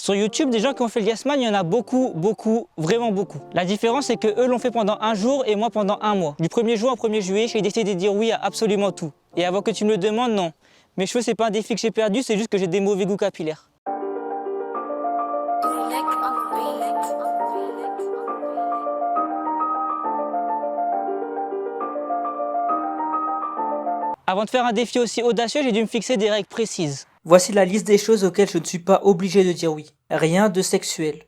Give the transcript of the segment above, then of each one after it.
Sur YouTube, des gens qui ont fait le Yes Man, il y en a beaucoup, vraiment beaucoup. La différence, c'est que eux l'ont fait pendant un jour et moi pendant un mois. Du 1er juin au 1er juillet, j'ai décidé de dire oui à absolument tout. Et avant que tu me le demandes, non. Mes cheveux, c'est pas un défi que j'ai perdu, c'est juste que j'ai des mauvais goûts capillaires. Avant de faire un défi aussi audacieux, j'ai dû me fixer des règles précises. Voici la liste des choses auxquelles je ne suis pas obligé de dire oui. Rien de sexuel.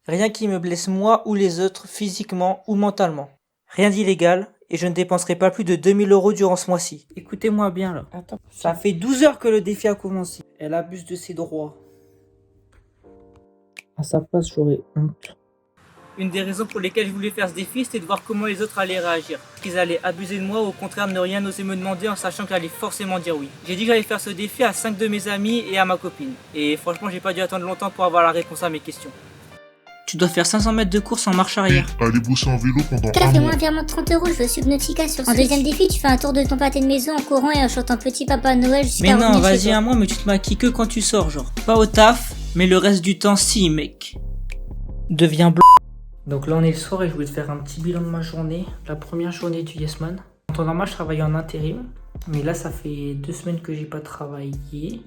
Rien qui me blesse moi ou les autres physiquement ou mentalement. Rien d'illégal et je ne dépenserai pas plus de 2000 € durant ce mois-ci. Écoutez-moi bien là. Attends. Ça fait 12 heures que le défi a commencé. Elle abuse de ses droits. À sa place, j'aurais honte. Une des raisons pour lesquelles je voulais faire ce défi, c'était de voir comment les autres allaient réagir. Qu'ils allaient abuser de moi ou au contraire ne rien oser me demander en sachant que j'allais forcément dire oui. J'ai dit que j'allais faire ce défi à 5 de mes amis et à ma copine. Et franchement, j'ai pas dû attendre longtemps pour avoir la réponse à mes questions. Tu dois faire 500 mètres de course en marche arrière. Aller bosser en vélo pendant un mois. Fais-moi un virement de 30 €, je veux Subnautica sur Switch. En deuxième défi, tu fais un tour de ton pâté de maison en courant et en chantant Petit Papa Noël jusqu'à Mais non, revenir chez vas-y toi. à moi, mais tu te maquilles que quand tu sors, genre. Pas au taf, mais le reste du temps, si, mec. Deviens blanc. Donc là, on est le soir et je voulais te faire un petit bilan de ma journée. La première journée du Yes Man. En temps normal, je travaillais en intérim. Mais là, ça fait 2 semaines que j'ai pas travaillé.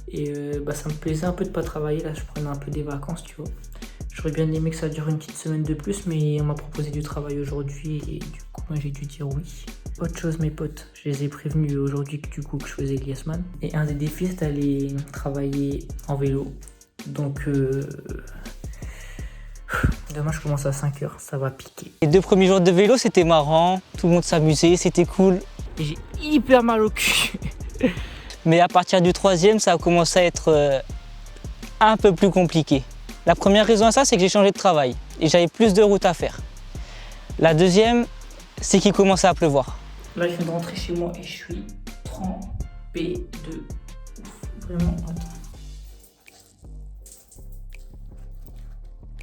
Et ça me plaisait un peu de pas travailler. Là, je prenais un peu des vacances, tu vois. J'aurais bien aimé que ça dure une petite semaine de plus, mais on m'a proposé du travail aujourd'hui et du coup, moi, j'ai dû dire oui. Autre chose, mes potes, je les ai prévenus aujourd'hui que du coup, que je faisais le Yes Man. Et un des défis, c'est d'aller travailler en vélo. Donc, demain, je commence à 5 h, ça va piquer. Les 2 premiers jours de vélo, c'était marrant, tout le monde s'amusait, c'était cool. Et j'ai hyper mal au cul. Mais à partir du 3e, ça a commencé à être un peu plus compliqué. La première raison à ça, c'est que j'ai changé de travail et j'avais plus de route à faire. La deuxième, c'est qu'il commençait à pleuvoir. Là, je viens de rentrer chez moi et je suis trempé de ouf. Vraiment, attends.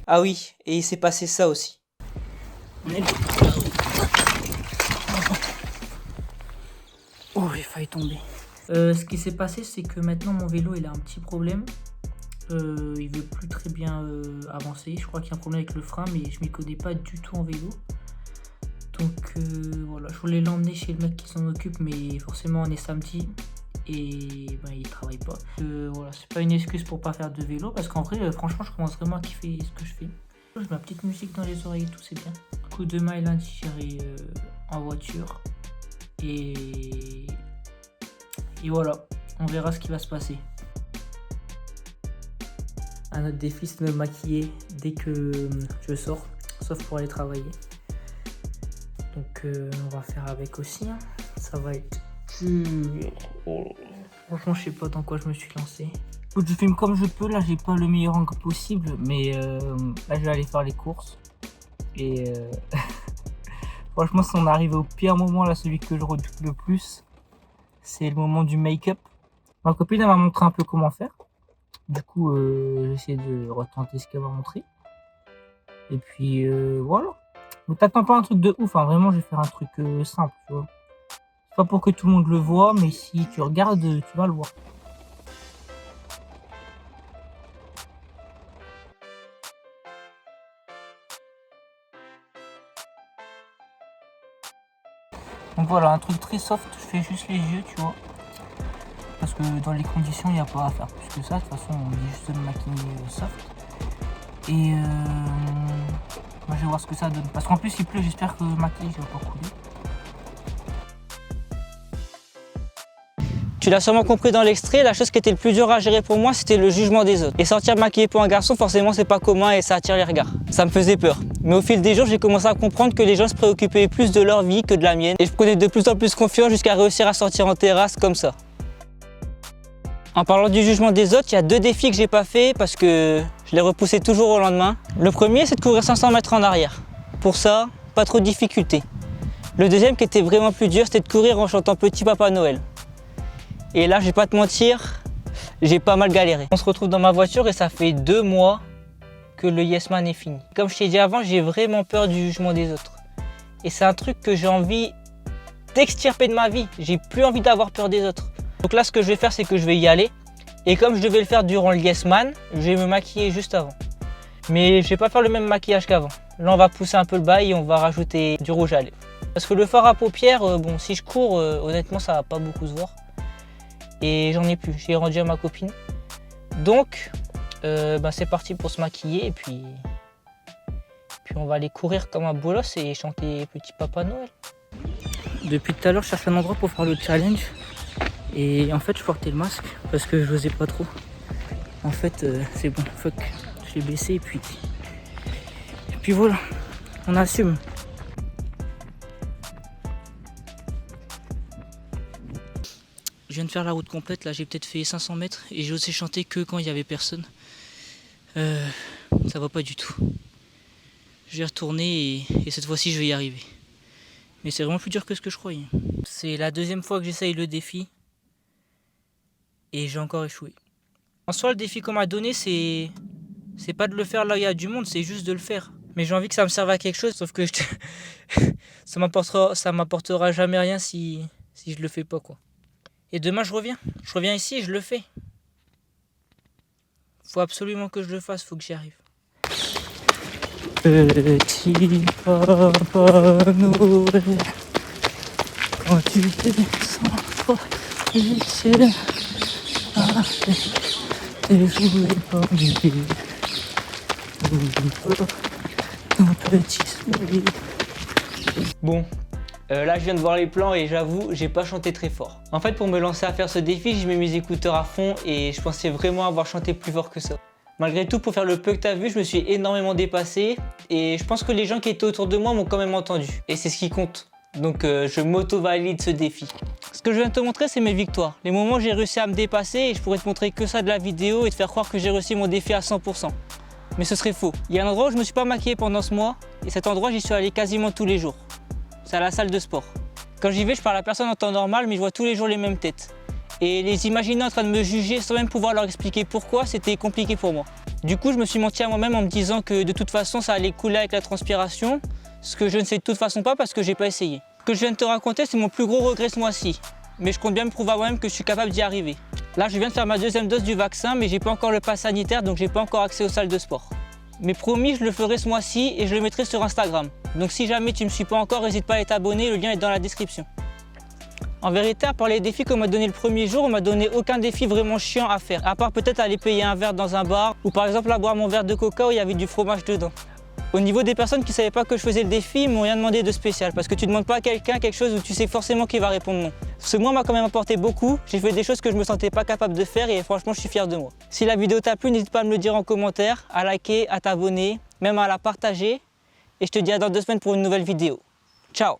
Ah oui, et il s'est passé ça aussi. Oh, j'ai failli tomber. Ce qui s'est passé, c'est que maintenant mon vélo il a un petit problème. Il veut plus très bien avancer. Je crois qu'il y a un problème avec le frein, mais je m'y connais pas du tout en vélo. Donc voilà, je voulais l'emmener chez le mec qui s'en occupe, mais forcément on est samedi et il travaille pas. Voilà, c'est pas une excuse pour pas faire de vélo, parce qu'en vrai, franchement, je commence vraiment à kiffer ce que je fais. Je mets ma petite musique dans les oreilles et tout, c'est bien. Du coup, demain et lundi, j'irai en voiture et voilà, on verra ce qui va se passer. Un autre défi, c'est de me maquiller dès que je sors, sauf pour aller travailler. Donc on va faire avec aussi, hein. Ça va être dur. Oh. Franchement, je sais pas dans quoi je me suis lancé. Je filme comme je peux, là j'ai pas le meilleur angle possible, mais là je vais aller faire les courses. Et franchement, si on arrive au pire moment, là celui que je redoute le plus, c'est le moment du make-up. Ma copine elle m'a montré un peu comment faire. Du coup, j'ai essayé de retenter ce qu'elle m'a montré. Et puis voilà. Ne t'attends pas un truc de ouf, hein. Vraiment, je vais faire un truc simple, tu vois. C'est pas pour que tout le monde le voit, mais si tu regardes, tu vas le voir. Donc voilà, un truc très soft, je fais juste les yeux, tu vois. Parce que dans les conditions, il n'y a pas à faire plus que ça. De toute façon, on dit juste de me maquiller soft. Et moi, je vais voir ce que ça donne. Parce qu'en plus, il pleut, j'espère que le maquillage va pas couler. Tu l'as sûrement compris dans l'extrait, la chose qui était le plus dur à gérer pour moi, c'était le jugement des autres. Et sortir maquillé pour un garçon, forcément, c'est pas commun et ça attire les regards. Ça me faisait peur. Mais au fil des jours, j'ai commencé à comprendre que les gens se préoccupaient plus de leur vie que de la mienne. Et je prenais de plus en plus confiance jusqu'à réussir à sortir en terrasse comme ça. En parlant du jugement des autres, il y a 2 défis que j'ai pas fait parce que je les repoussais toujours au lendemain. Le premier, c'est de courir 500 mètres en arrière. Pour ça, pas trop de difficultés. Le deuxième, qui était vraiment plus dur, c'était de courir en chantant Petit Papa Noël. Et là, je vais pas te mentir, j'ai pas mal galéré. On se retrouve dans ma voiture et ça fait 2 mois que le Yes Man est fini. Comme je t'ai dit avant, j'ai vraiment peur du jugement des autres. Et c'est un truc que j'ai envie d'extirper de ma vie. J'ai plus envie d'avoir peur des autres. Donc là, ce que je vais faire, c'est que je vais y aller Et comme je devais le faire durant le Yes Man, je vais me maquiller juste avant. Mais je vais pas faire le même maquillage qu'avant. Là on va pousser un peu le bas et on va rajouter du rouge à lèvres. Parce que le fard à paupières, bon si je cours, honnêtement ça va pas beaucoup se voir. Et j'en ai plus, j'ai rendu à ma copine. Donc c'est parti pour se maquiller et puis on va aller courir comme un bolos et chanter Petit Papa Noël. Depuis tout à l'heure je cherche un endroit pour faire le challenge. Et en fait je portais le masque parce que je n'osais pas trop. En fait c'est bon, fuck, je l'ai baissé et puis voilà, on assume. Je viens de faire la route complète, là j'ai peut-être fait 500 mètres et j'ai osé chanter que quand il n'y avait personne. Ça va pas du tout. Je vais retourner et cette fois-ci je vais y arriver. Mais c'est vraiment plus dur que ce que je croyais. C'est la deuxième fois que j'essaye le défi. Et j'ai encore échoué. En soi le défi qu'on m'a donné c'est pas de le faire là où il y a du monde, c'est juste de le faire. Mais j'ai envie que ça me serve à quelque chose, sauf que ça m'apportera jamais rien si je le fais pas quoi. Et demain je reviens ici et je le fais. Faut absolument que je le fasse, faut que j'y arrive. Petit Papa Noël, quand tu descends du ciel, avec tes jouets formés, ton petit sourire. Bon. Là je viens de voir les plans et j'avoue j'ai pas chanté très fort. En fait pour me lancer à faire ce défi j'ai mis mes écouteurs à fond et je pensais vraiment avoir chanté plus fort que ça. Malgré tout pour faire le peu que t'as vu je me suis énormément dépassé et je pense que les gens qui étaient autour de moi m'ont quand même entendu. Et c'est ce qui compte. Donc je m'auto-valide ce défi. Ce que je viens de te montrer c'est mes victoires. Les moments où j'ai réussi à me dépasser et je pourrais te montrer que ça de la vidéo et te faire croire que j'ai réussi mon défi à 100%. Mais ce serait faux. Il y a un endroit où je me suis pas maquillé pendant ce mois et cet endroit j'y suis allé quasiment tous les jours. C'est à la salle de sport. Quand j'y vais, je parle à personne en temps normal, mais je vois tous les jours les mêmes têtes. Et les imaginer en train de me juger sans même pouvoir leur expliquer pourquoi, c'était compliqué pour moi. Du coup, je me suis menti à moi-même en me disant que de toute façon, ça allait couler avec la transpiration, ce que je ne sais de toute façon pas parce que j'ai pas essayé. Ce que je viens de te raconter, c'est mon plus gros regret ce mois-ci. Mais je compte bien me prouver à moi-même que je suis capable d'y arriver. Là, je viens de faire ma deuxième dose du vaccin, mais j'ai pas encore le pass sanitaire, donc j'ai pas encore accès aux salles de sport. Mais promis, je le ferai ce mois-ci et je le mettrai sur Instagram. Donc si jamais tu ne me suis pas encore, n'hésite pas à t'abonner, le lien est dans la description. En vérité, à part les défis qu'on m'a donné le premier jour, on m'a donné aucun défi vraiment chiant à faire. À part peut-être aller payer un verre dans un bar ou par exemple à boire mon verre de coca où il y avait du fromage dedans. Au niveau des personnes qui ne savaient pas que je faisais le défi, ils m'ont rien demandé de spécial parce que tu ne demandes pas à quelqu'un quelque chose où tu sais forcément qu'il va répondre non. Ce mois m'a quand même apporté beaucoup, j'ai fait des choses que je me sentais pas capable de faire et franchement je suis fier de moi. Si la vidéo t'a plu, n'hésite pas à me le dire en commentaire, à liker, à t'abonner, même à la partager et je te dis à dans 2 semaines pour une nouvelle vidéo. Ciao!